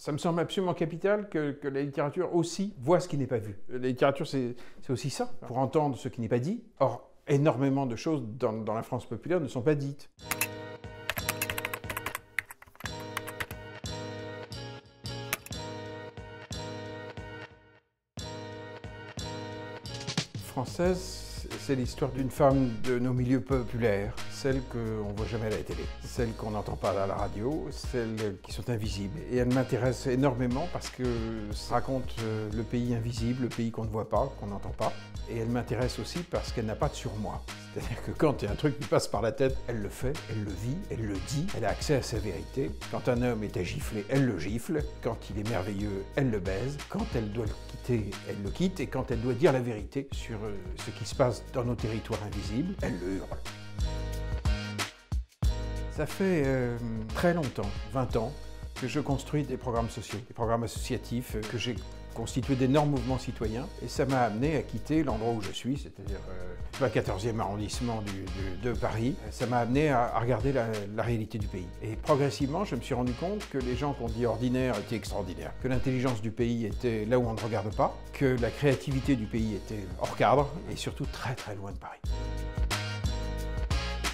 Ça me semble absolument capital que la littérature aussi voit ce qui n'est pas vu. La littérature, c'est aussi ça, pour entendre ce qui n'est pas dit. Or, énormément de choses dans la France populaire ne sont pas dites. Française, c'est l'histoire d'une femme de nos milieux populaires, celles qu'on ne voit jamais à la télé, celles qu'on n'entend pas à la radio, celles qui sont invisibles. Et elle m'intéresse énormément parce que ça raconte le pays invisible, le pays qu'on ne voit pas, qu'on n'entend pas. Et elle m'intéresse aussi parce qu'elle n'a pas de surmoi. C'est-à-dire que quand il y a un truc qui passe par la tête, elle le fait, elle le vit, elle le dit, elle a accès à sa vérité. Quand un homme est à gifler, elle le gifle. Quand il est merveilleux, elle le baise. Quand elle doit le quitter, elle le quitte. Et quand elle doit dire la vérité sur ce qui se passe dans nos territoires invisibles, elle le hurle. Ça fait très longtemps, 20 ans, que je construis des programmes sociaux, des programmes associatifs, que j'ai constitué d'énormes mouvements citoyens. Et ça m'a amené à quitter l'endroit où je suis, c'est-à-dire le 14e arrondissement de Paris. Ça m'a amené à regarder la réalité du pays. Et progressivement, je me suis rendu compte que les gens qu'on dit ordinaires étaient extraordinaires, que l'intelligence du pays était là où on ne regarde pas, que la créativité du pays était hors cadre et surtout très très loin de Paris.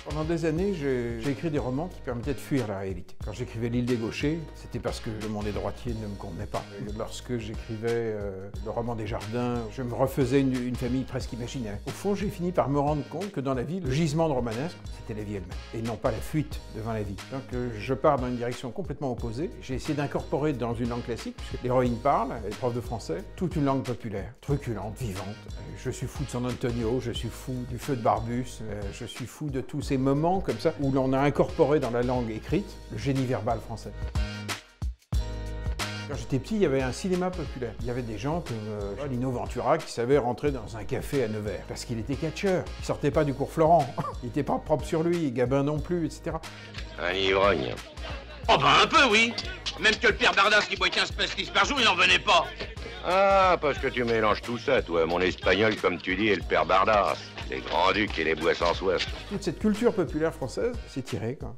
Pendant des années, j'ai écrit des romans qui permettaient de fuir la réalité. Quand j'écrivais L'île des gauchers, c'était parce que le monde des droitiers ne me convenait pas. Lorsque j'écrivais le roman des jardins, je me refaisais une famille presque imaginaire. Au fond, j'ai fini par me rendre compte que dans la vie, le gisement de romanesque, c'était la vie elle-même, et non pas la fuite devant la vie. Donc je pars dans une direction complètement opposée. J'ai essayé d'incorporer dans une langue classique, puisque l'héroïne parle, elle est prof de français, toute une langue populaire, truculente, vivante. Je suis fou de San Antonio, je suis fou du feu de Barbus, je suis fou de tous ces moments comme ça où l'on a incorporé dans la langue écrite le génie verbal français. Quand j'étais petit, il y avait un cinéma populaire. Il y avait des gens comme Lino Ventura qui savaient rentrer dans un café à Nevers parce qu'il était catcheur. Il sortait pas du cours Florent. Il n'était pas propre sur lui, Gabin non plus, etc. Un ivrogne. Oh ben un peu, oui. Même que le père Bardas qui boit 15 pastis par jour, il n'en venait pas. Ah, parce que tu mélanges tout ça, toi, mon espagnol, comme tu dis, et le père Bardas. Les grands-ducs et les bois sans soif. Toute cette culture populaire française, c'est tiré, quoi.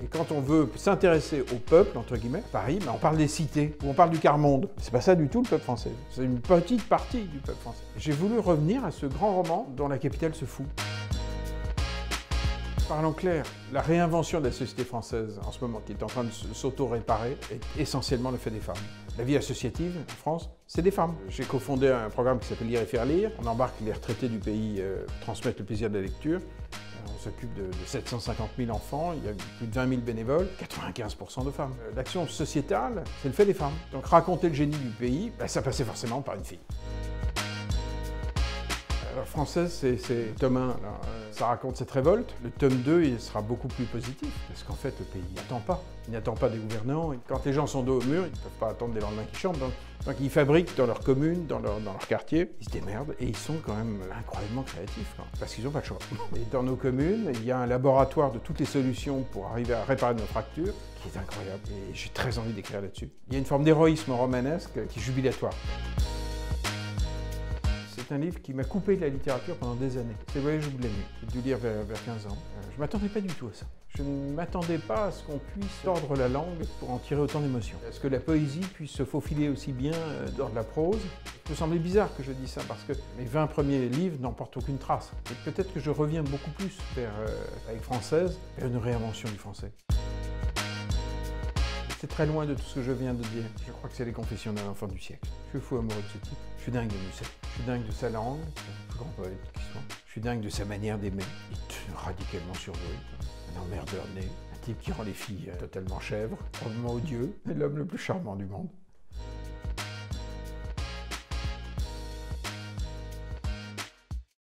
Et quand on veut s'intéresser au peuple, entre guillemets, Paris, on parle des cités, ou on parle du quart-monde. C'est pas ça du tout, le peuple français. C'est une petite partie du peuple français. J'ai voulu revenir à ce grand roman dont la capitale se fout. Parlons clair, la réinvention de la société française en ce moment, qui est en train de s'auto-réparer, est essentiellement le fait des femmes. La vie associative en France, c'est des femmes. J'ai cofondé un programme qui s'appelle Lire et faire lire. On embarque les retraités du pays pour transmettre le plaisir de la lecture. On s'occupe de 750 000 enfants, il y a plus de 20 000 bénévoles, 95% de femmes. L'action sociétale, c'est le fait des femmes. Donc raconter le génie du pays, ça passait forcément par une fille. Alors, Française, c'est tome 1, là, ça raconte cette révolte. Le tome 2, il sera beaucoup plus positif, parce qu'en fait, le pays n'attend pas. Il n'attend pas des gouvernants. Quand les gens sont dos au mur, ils ne peuvent pas attendre des lendemains qui chantent. Donc ils fabriquent dans leur commune, dans leur quartier, ils se démerdent, et ils sont quand même incroyablement créatifs, quoi, parce qu'ils n'ont pas le choix. Et dans nos communes, il y a un laboratoire de toutes les solutions pour arriver à réparer nos fractures, qui est incroyable, et j'ai très envie d'écrire là-dessus. Il y a une forme d'héroïsme romanesque qui est jubilatoire. C'est un livre qui m'a coupé de la littérature pendant des années. C'est le Voyage au bout de la nuit. J'ai dû lire vers 15 ans. Je ne m'attendais pas du tout à ça. Je ne m'attendais pas à ce qu'on puisse tordre la langue pour en tirer autant d'émotions. À ce que la poésie puisse se faufiler aussi bien dans de la prose. Il me semblait bizarre que je dise ça parce que mes 20 premiers livres n'en portent aucune trace. Et peut-être que je reviens beaucoup plus avec Française, vers une réinvention du français. C'est très loin de tout ce que je viens de dire. Je crois que c'est les confessions d'un enfant du siècle. Je suis fou amoureux de ce type. Je suis dingue de Musset. Je suis dingue de sa langue, c'est le plus grand poète qui soit. Je suis dingue de sa manière d'aimer. Il est radicalement surdoué. Un emmerdeur né. Un type qui rend les filles totalement chèvres, probablement odieux. Et l'homme le plus charmant du monde.